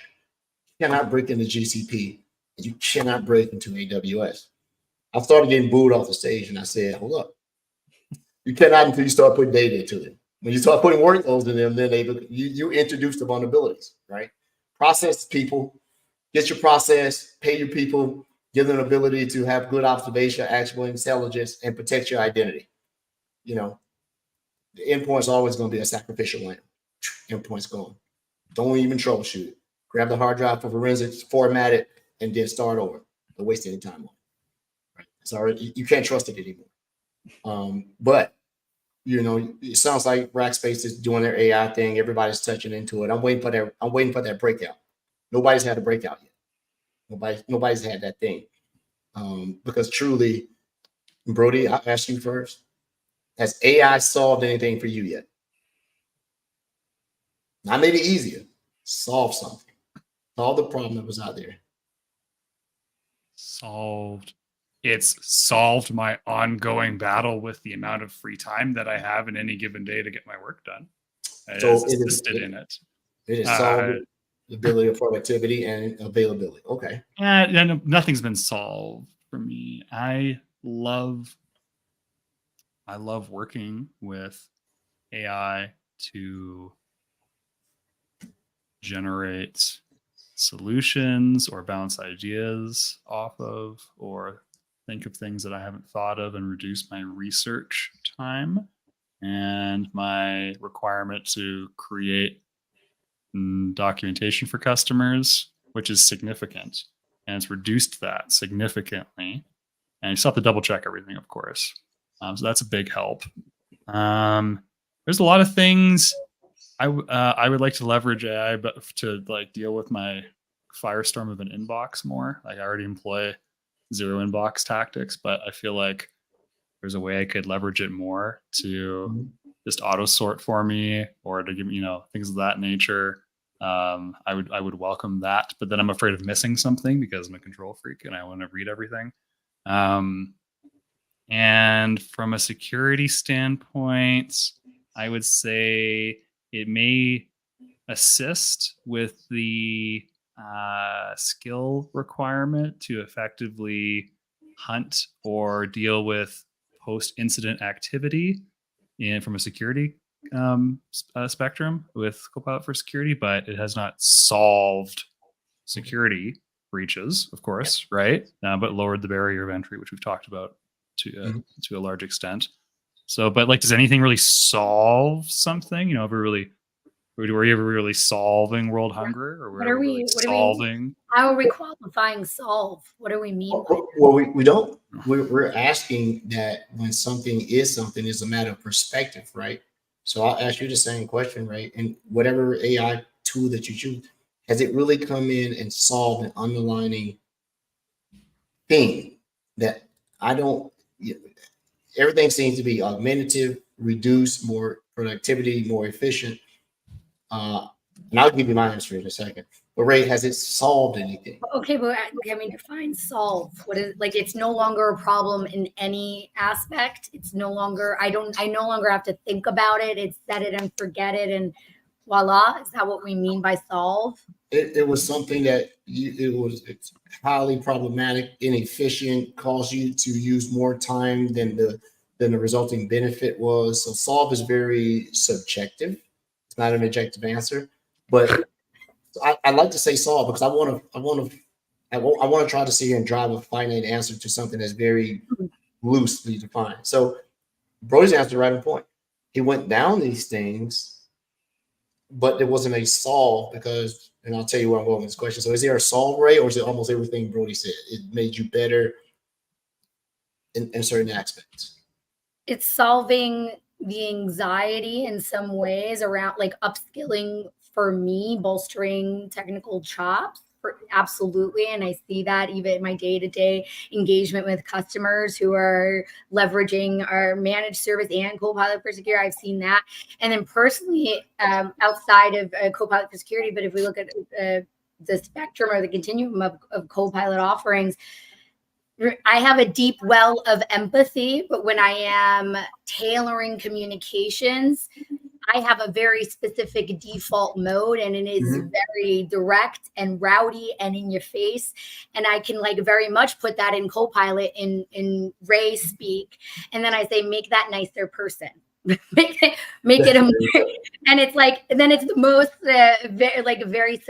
You cannot break into GCP. And you cannot break into AWS. I started getting booed off the stage, and I said, hold up. You cannot until you start putting data into them. When you start putting workloads in them, then you introduce the vulnerabilities, right? Process people, get your process, pay your people, give them the ability to have good observation, actionable intelligence, and protect your identity. You know, the endpoint's always going to be a sacrificial lamb. Endpoint's gone. Don't even troubleshoot it. Grab the hard drive for forensics, format it, and then start over. Don't waste any time on it. Right? It's already, you can't trust it anymore. But you know, it sounds like Rackspace is doing their AI thing. Everybody's touching into it. I'm waiting for that breakout. Nobody's had a breakout yet. Nobody's had that thing. Because truly, Brody, I'll ask you first. Has AI solved anything for you yet? Not made it easier. Solve something. Solve the problem that was out there. It's solved my ongoing battle with the amount of free time that I have in any given day to get my work done. So it's assisted in it. It is solved the ability of productivity and availability. Okay. And nothing's been solved for me. I love working with AI to generate solutions or bounce ideas off of, or think of things that I haven't thought of, and reduce my research time and my requirement to create documentation for customers, which is significant. And it's reduced that significantly. And you still have to double check everything, of course. So that's a big help. There's a lot of things I would like to leverage AI, but to like deal with my firestorm of an inbox more. Like I already employ zero inbox tactics, but I feel like there's a way I could leverage it more to just auto sort for me, or to give me, you know, things of that nature. I would welcome that, but then I'm afraid of missing something because I'm a control freak and I want to read everything. And from a security standpoint, I would say it may assist with the skill requirement to effectively hunt or deal with post-incident activity from a security spectrum with Copilot for Security, but it has not solved security breaches, of course, right? But lowered the barrier of entry, which we've talked about to a large extent. So, but like, does anything really solve something? You know, were you ever really solving world hunger, or What are we solving? How are we qualifying solve? What do we mean by that? Well, we don't. We're asking that when something is a matter of perspective, right? So I'll ask you the same question, right? And whatever AI tool that you choose, has it really come in and solved an underlining thing that I don't? Everything seems to be augmentative, reduce, more productivity, more efficient. And I'll give you my answer in a second. But Ray, has it solved anything? Okay, but I mean, define solve. What is like? It's no longer a problem in any aspect. It's no longer. I no longer have to think about it. It's set it and forget it, and voila. Is that what we mean by solve? It was something that it's highly problematic, inefficient, caused you to use more time than the resulting benefit was. So solve is very subjective. It's not an objective answer, but I like to say solve because I want to try to sit here and drive a finite answer to something that's very loosely defined. So Brody's answer right on point. He went down these things, but there wasn't a solve because, and I'll tell you where I'm going with this question. So is there a solve, Ray, or is it almost everything Brody said? It made you better in certain aspects. It's solving the anxiety in some ways around like upskilling for me, bolstering technical chops. Absolutely. And I see that even in my day-to-day engagement with customers who are leveraging our managed service and Copilot for Security. I've seen that. And then personally, outside of Copilot for Security, but if we look at the spectrum or the continuum of Copilot offerings, I have a deep well of empathy, but when I am tailoring communications, I have a very specific default mode, and it is very direct and rowdy and in your face. And I can like very much put that in Copilot in Ray speak. And then I say, make that nicer person. make it and it's like, and then it's the most very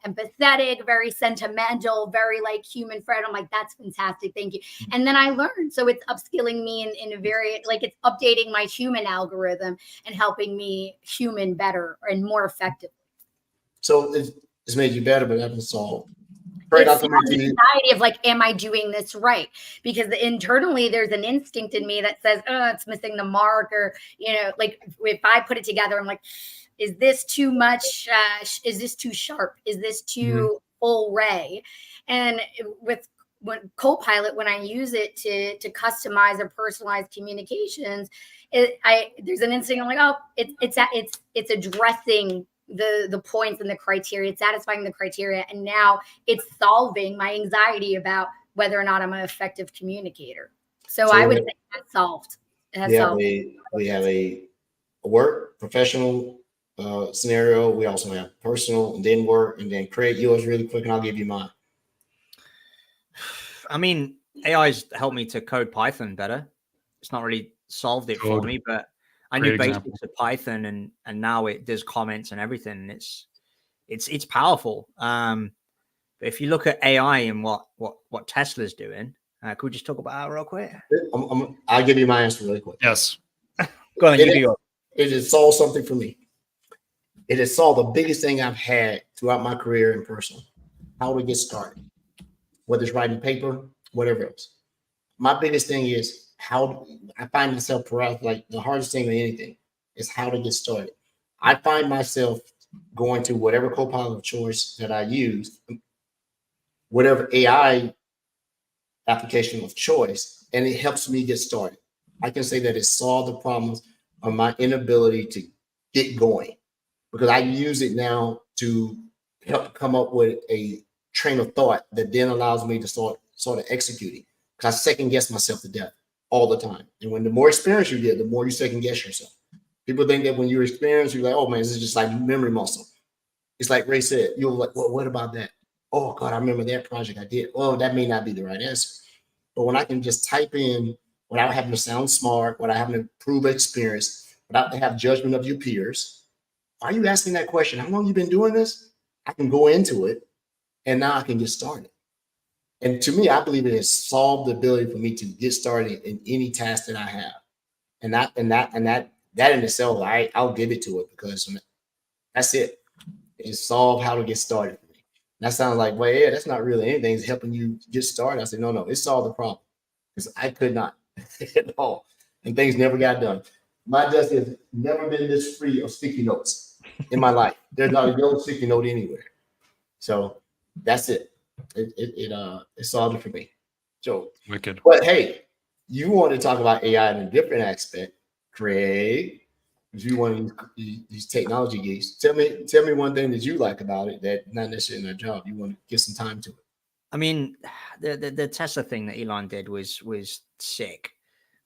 empathetic, very sentimental, very like human friend. I'm like, that's fantastic, thank you. And then I learned, so it's upskilling me in a very like, it's updating my human algorithm and helping me human better and more effectively. So it's made you better, but haven't solved. It's the anxiety of like, am I doing this right? Because internally there's an instinct in me that says, oh, it's missing the mark, or, you know, like if I put it together, I'm like, is this too much? Is this too sharp? Is this too full Ray? And with Copilot, when I use it to customize or personalize communications, there's an instinct. I'm like, oh, it's addressing the points and the criteria. It's satisfying the criteria, and now it's solving my anxiety about whether or not I'm an effective communicator. So I would say that's solved. We have a work professional scenario. We also have personal, and then work, and then Craig, yours really quick, and I'll give you mine. I mean, AI's helped me to code Python better. It's not really solved it for me, but I knew basics of Python, and now it does comments and everything. It's powerful. But if you look at AI and what Tesla's doing, could we just talk about that real quick? I'll give you my answer really quick. Yes. Go on. It has solved something for me. It has solved the biggest thing I've had throughout my career in personal. How to get started, whether it's writing paper, whatever else. My biggest thing is how I find myself like the hardest thing of anything is how to get started. I find myself going to whatever Copilot of choice that I use, whatever AI application of choice, and it helps me get started. I can say that it solved the problems of my inability to get going, because I use it now to help come up with a train of thought that then allows me to sort of executing, because I second guess myself to death all the time. And when the more experience you get, the more you second guess yourself. People think that when you're experienced, you're like, oh man, this is just like memory muscle. It's like Ray said, you're like, well, what about that? Oh God, I remember that project I did. Oh, that may not be the right answer. But when I can just type in without having to sound smart, without having to prove experience, without to have judgment of your peers. Why are you asking that question? How long you been doing this? I can go into it and now I can get started. And to me, I believe it has solved the ability for me to get started in any task that I have. And that in itself, I'll give it to it because that's it. It's solved how to get started for me. That sounds like, well, yeah, that's not really anything. It's helping you get started. I said, no, it solved the problem because I could not at all. And things never got done. My desk has never been this free of sticky notes in my life. There's not a yellow sticky note anywhere. So that's it. It solved it for me. So Wicked. But hey, you want to talk about AI in a different aspect, Craig. If you want these technology geeks, tell me one thing that you like about it that not necessarily in a job. You want to give some time to it. I mean, the Tesla thing that Elon did was sick.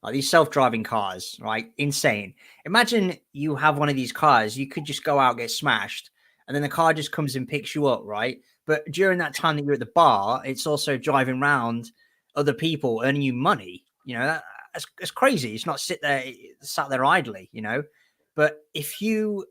Like these self-driving cars, right? Insane. Imagine you have one of these cars, you could just go out, get smashed, and then the car just comes and picks you up, right? But during that time that you're at the bar, it's also driving around other people, earning you money. You know, that's crazy. It's not sat there idly, you know. But if you,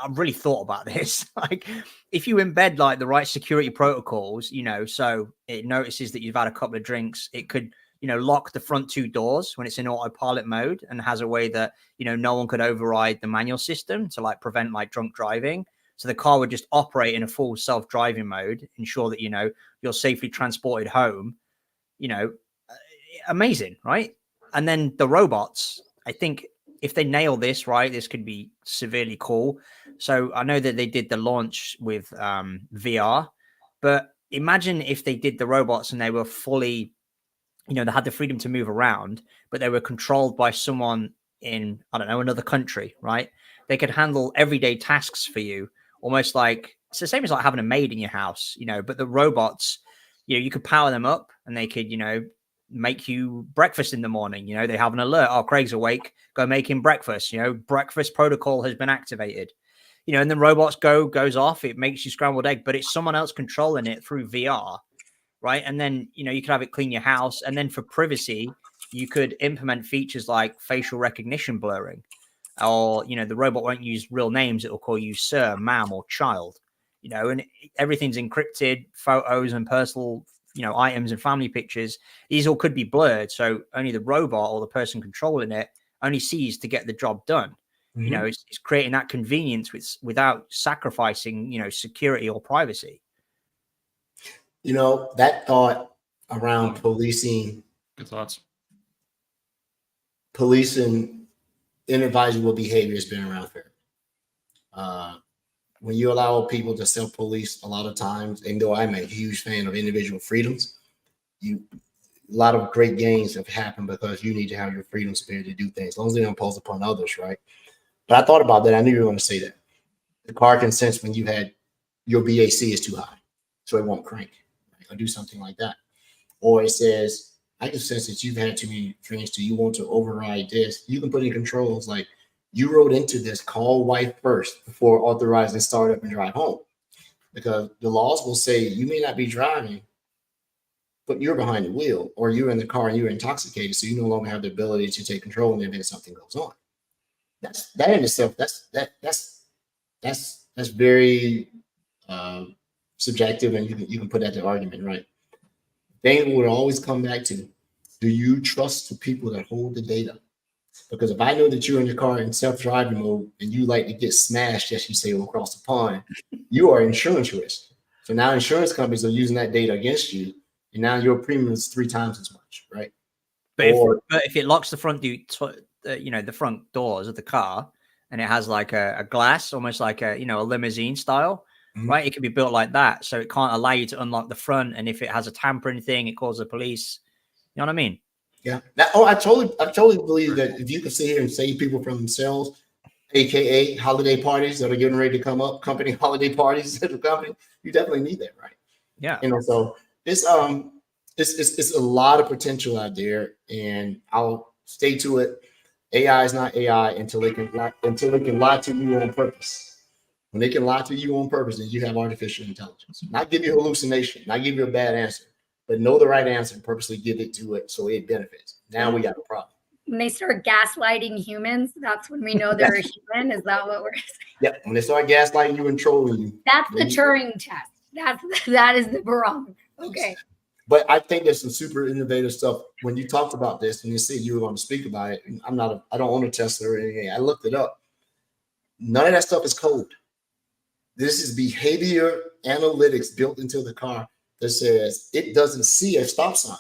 I've really thought about this, like if you embed like the right security protocols, you know, so it notices that you've had a couple of drinks, it could, you know, lock the front two doors when it's in autopilot mode and has a way that, you know, no one could override the manual system to like prevent like drunk driving. So the car would just operate in a full self-driving mode, ensure that, you know, you're safely transported home, you know, amazing, right? And then the robots, I think if they nail this, right, this could be severely cool. So I know that they did the launch with VR, but imagine if they did the robots and they were fully, you know, they had the freedom to move around, but they were controlled by someone in, I don't know, another country, right? They could handle everyday tasks for you, almost like it's the same as like having a maid in your house, you know, but the robots, you know, you could power them up and they could, you know, make you breakfast in the morning. You know, they have an alert. Oh, Craig's awake. Go make him breakfast. You know, breakfast protocol has been activated. You know, and then robots goes off. It makes you scrambled egg, but it's someone else controlling it through VR, right? And then, you know, you could have it clean your house. And then for privacy, you could implement features like facial recognition blurring, or, you know, the robot won't use real names. It will call you sir, ma'am, or child, you know, and everything's encrypted, photos and personal, you know, items and family pictures. These all could be blurred. So only the robot or the person controlling it only sees to get the job done. Mm-hmm. You know, it's creating that convenience without sacrificing, you know, security or privacy. You know, that thought around policing. Good thoughts. Policing inadvisable behavior has been around for. When you allow people to self-police, a lot of times, even though I'm a huge fan of individual freedoms, a lot of great gains have happened because you need to have your freedom spirit to do things, as long as they don't impose upon others, right? But I thought about that. I knew you were going to say that. The car can sense when you had your BAC is too high, so it won't crank, right? Or do something like that. Or it says, I can sense that you've had too many drinks. Do you want to override this? You can put in controls like, you rode into this, call wife first before authorizing start up and drive home. Because the laws will say you may not be driving, but you're behind the wheel, or you're in the car and you're intoxicated, so you no longer have the ability to take control in the event something goes on. That in itself, that's very subjective, and you can put that to argument, right? Thing would always come back to, do you trust the people that hold the data? Because if I know that you're in the car in self-driving mode and you like to get smashed, as you say, across the pond, you are insurance risk. So now insurance companies are using that data against you, and now your premium is 3 times as much, right? But if it locks the front the front doors of the car, and it has like a glass, almost like a limousine style, mm-hmm. right? It can be built like that, so it can't allow you to unlock the front. And if it has a tampering thing, it calls the police. You know what I mean? Yeah. I totally believe that if you can sit here and save people from themselves, aka holiday parties that are getting ready to come up, company holiday parties at the company, you definitely need that, right? Yeah. So it's a lot of potential out there, and I'll stay to it. AI is not AI until it can lie to you on purpose. When they can lie to you on purpose, then you have artificial intelligence. Not give you hallucination, not give you a bad answer, but know the right answer and purposely give it to it so it benefits. Now we got a problem. When they start gaslighting humans, that's when we know they're a human. Is that what we're saying? Yep. When they start gaslighting you and trolling you. That's the Turing test. That is the barometer. Okay. But I think there's some super innovative stuff. When you talked about this, when you said you were going to speak about it, I don't own a Tesla or anything. I looked it up. None of that stuff is code. This is behavior analytics built into the car that says it doesn't see a stop sign.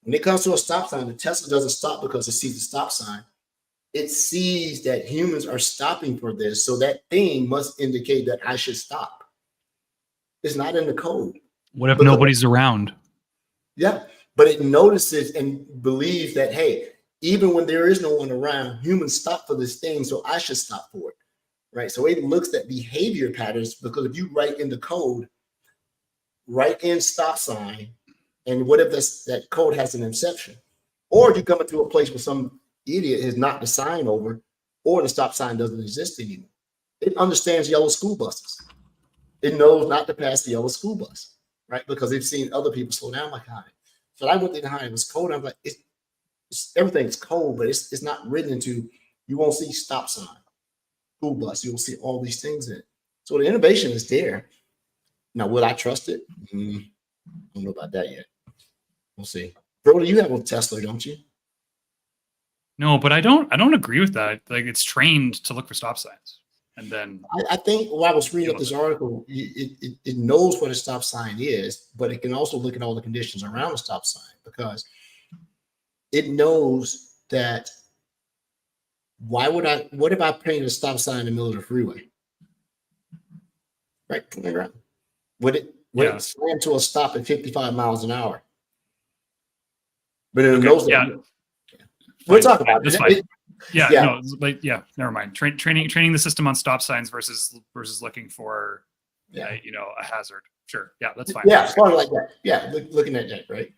When it comes to a stop sign, the Tesla doesn't stop because it sees the stop sign. It sees that humans are stopping for this, so that thing must indicate that I should stop. It's not in the code. What if nobody's around? Yeah, but it notices and believes that, hey, even when there is no one around, humans stop for this thing, so I should stop for it, right? So it looks at behavior patterns, because if you write in the code, write in stop sign, and what if that code has an exception? Or if you come into a place where some idiot has knocked the sign over, or the stop sign doesn't exist anymore. It understands yellow school buses. It knows not to pass the yellow school bus, right? Because they've seen other people slow down behind it. So I went behind it was code. I'm like, everything's code, but it's not written into. You won't see stop sign, school bus. You'll see all these things in it. So the innovation is there. Now, will I trust it? I don't know about that yet. We'll see. Bro, you have a Tesla, don't you? No, but I don't agree with that. Like, it's trained to look for stop signs, and then I think while I was reading up this article, it knows what a stop sign is, but it can also look at all the conditions around the stop sign, because it knows that. What if I painted a stop sign in the middle of the freeway? Right, playground. Would it slam to a stop at 55 miles an hour? But it knows that. We'll talk about this. Never mind. Training the system on stop signs versus looking for, a hazard. Sure. Yeah, that's fine. Yeah, something like that. Yeah, looking at that, right?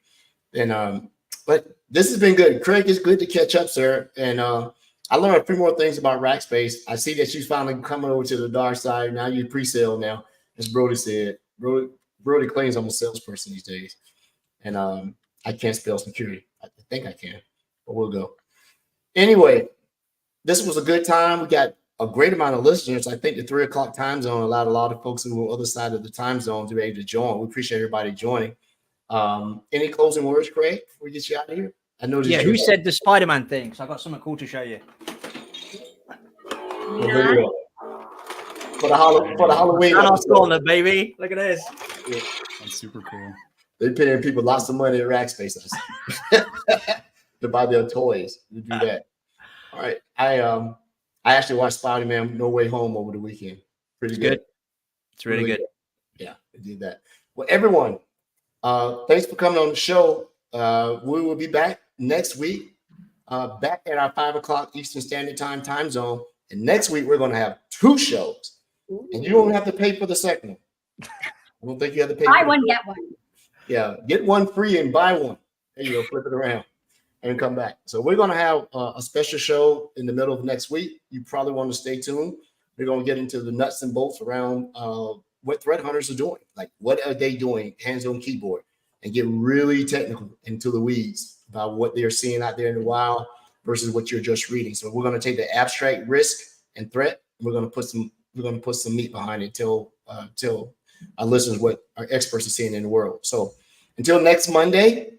And but this has been good. Craig, it's good to catch up, sir. And I learned a few more things about Rackspace. I see that you finally coming over to the dark side. Now you pre-sale now, as Brody said. Brody claims I'm a salesperson these days, and I can't spell security. I think I can, but we'll go. Anyway, this was a good time. We got a great amount of listeners. I think the 3 o'clock time zone allowed a lot of folks who were on the other side of the time zone to be able to join. We appreciate everybody joining. Any closing words, Craig, before we get you out of here? I know. Yeah, who said the Spider-Man thing? So I got something cool to show you. For the Halloween. Scholar, baby. Look at this. Yeah. That's super cool. They're paying people lots of money at Rackspace to buy their toys. You do that. All right. I actually watched Spider-Man No Way Home over the weekend. Pretty good. It's really good. Yeah, I did that. Well, everyone, thanks for coming on the show. We will be back next week, back at our 5 o'clock Eastern Standard Time zone. And next week, we're going to have 2 shows. And you don't have to pay for the second one. I don't think you have to pay. Buy one, get one. Yeah, get one free and buy one. There you go, flip it around and come back. So we're going to have a special show in the middle of next week. You probably want to stay tuned. We're going to get into the nuts and bolts around what threat hunters are doing. Like, what are they doing hands-on keyboard, and get really technical into the weeds about what they're seeing out there in the wild versus what you're just reading. So we're going to take the abstract risk and threat, and we're going to put some meat behind it till our listeners what our experts are seeing in the world. So until next Monday,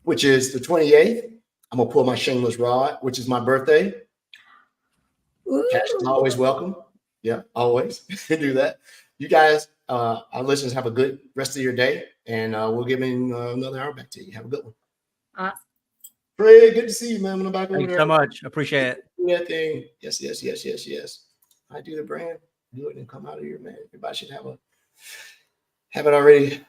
which is the 28th, I'm gonna pull my shameless rod, which is my birthday. Cash is always welcome. Yeah, always do that. You guys, our listeners, have a good rest of your day, and we'll give in another hour back to you. Have a good one. Awesome. Craig, good to see you, man. I'm back over there. Thanks so much. Appreciate it. That thing. Yes. I do the brand. Do it and come out of here, man. Everybody should have it already.